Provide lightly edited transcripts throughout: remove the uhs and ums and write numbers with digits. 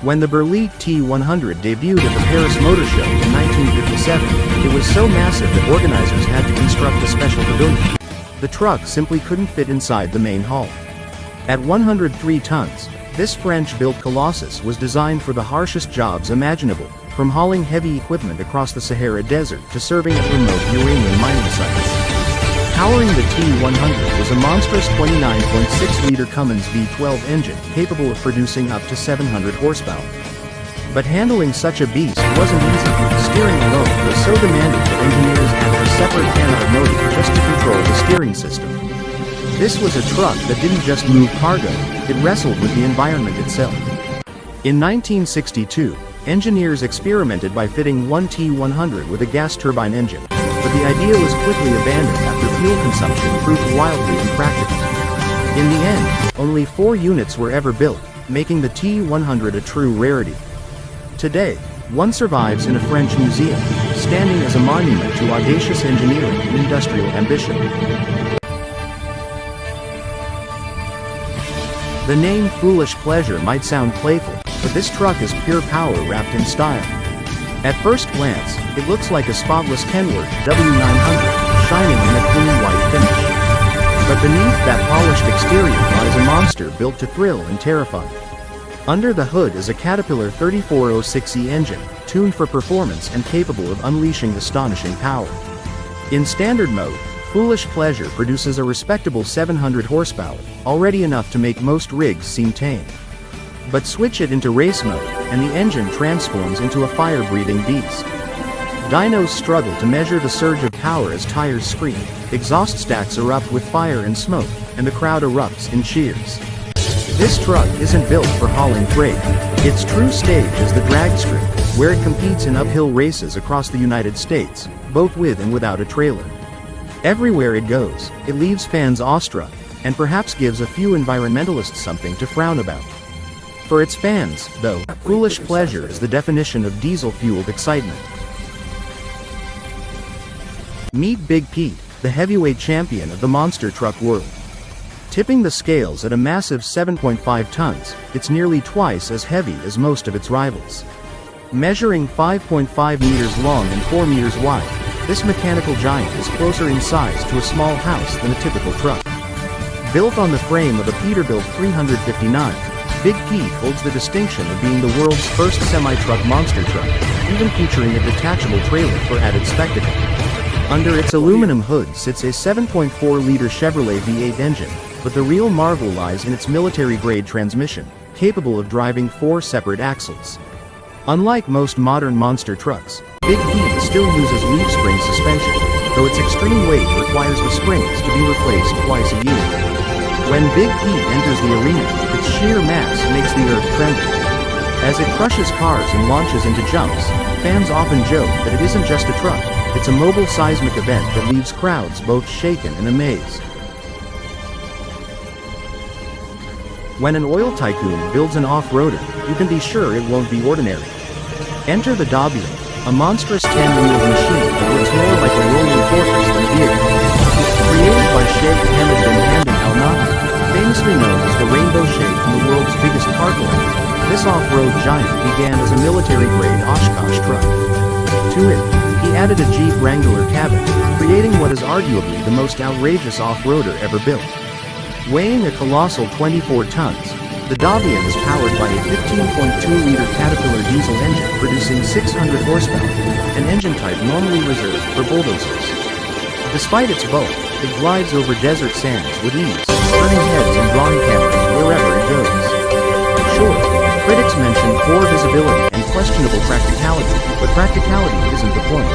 When the Berliet T100 debuted at the Paris Motor Show in 1957, it was so massive that organizers had to construct a special pavilion. The truck simply couldn't fit inside the main hall. At 103 tons, this French-built colossus was designed for the harshest jobs imaginable, from hauling heavy equipment across the Sahara Desert to serving at remote uranium mining sites. Powering the T100 was a monstrous 29.6-liter Cummins V12 engine capable of producing up to 700 horsepower. But handling such a beast wasn't easy. Steering alone was so demanding that engineers added a separate Panhard motor just to control the steering system. This was a truck that didn't just move cargo, it wrestled with the environment itself. In 1962, engineers experimented by fitting one T100 with a gas turbine engine, but the idea was quickly abandoned after fuel consumption proved wildly impractical. In the end, only 4 units were ever built, making the T100 a true rarity. Today, one survives in a French museum, standing as a monument to audacious engineering and industrial ambition. The name Foolish Pleasure might sound playful, but this truck is pure power wrapped in style. At first glance, it looks like a spotless Kenworth W900, shining in a clean white finish. But beneath that polished exterior lies a monster built to thrill and terrify. Under the hood is a Caterpillar 3406E engine, tuned for performance and capable of unleashing astonishing power. In standard mode, Foolish Pleasure produces a respectable 700 horsepower, already enough to make most rigs seem tame. But switch it into race mode, and the engine transforms into a fire-breathing beast. Dynos struggle to measure the surge of power as tires scream, exhaust stacks erupt with fire and smoke, and the crowd erupts in cheers. This truck isn't built for hauling freight. Its true stage is the drag strip, where it competes in uphill races across the United States, both with and without a trailer. Everywhere it goes, it leaves fans awestruck, and perhaps gives a few environmentalists something to frown about. For its fans, though, Foolish Pleasure is the definition of diesel-fueled excitement. Meet Big Pete, the heavyweight champion of the monster truck world. Tipping the scales at a massive 7.5 tons, it's nearly twice as heavy as most of its rivals. Measuring 5.5 meters long and 4 meters wide, this mechanical giant is closer in size to a small house than a typical truck. Built on the frame of a Peterbilt 359, Big Pete holds the distinction of being the world's first semi-truck monster truck, even featuring a detachable trailer for added spectacle. Under its aluminum hood sits a 7.4-liter Chevrolet V8 engine, but the real marvel lies in its military-grade transmission, capable of driving 4 separate axles. Unlike most modern monster trucks, Big Pete still uses leaf spring suspension, though its extreme weight requires the springs to be replaced twice a year. When Big Pete enters the arena, its sheer mass makes the earth tremble. As it crushes cars and launches into jumps, fans often joke that it isn't just a truck, it's a mobile seismic event that leaves crowds both shaken and amazed. When an oil tycoon builds an off-roader, you can be sure it won't be ordinary. Enter the Dabian, a monstrous 10-wheeled machine that looks more like a rolling fortress than a vehicle. Created by Sheikh Hamad bin Hamdan Al Nahyan, famously known as the Rainbow Sheikh and the world's biggest cargo, this off-road giant began as a military-grade Oshkosh truck. To it, he added a Jeep Wrangler cabin, creating what is arguably the most outrageous off-roader ever built. Weighing a colossal 24 tons, the Dabian is powered by a 15.2-liter Caterpillar diesel engine producing 600 horsepower, an engine type normally reserved for bulldozers. Despite its bulk, it glides over desert sands with ease, turning heads and drawing cameras wherever it goes. Sure, critics mention poor visibility and questionable practicality, but practicality isn't the point.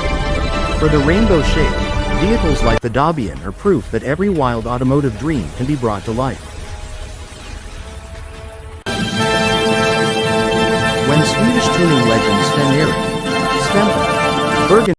For the Rainbow Sheikh, vehicles like the Dabian are proof that every wild automotive dream can be brought to life. When Swedish tuning legend Sven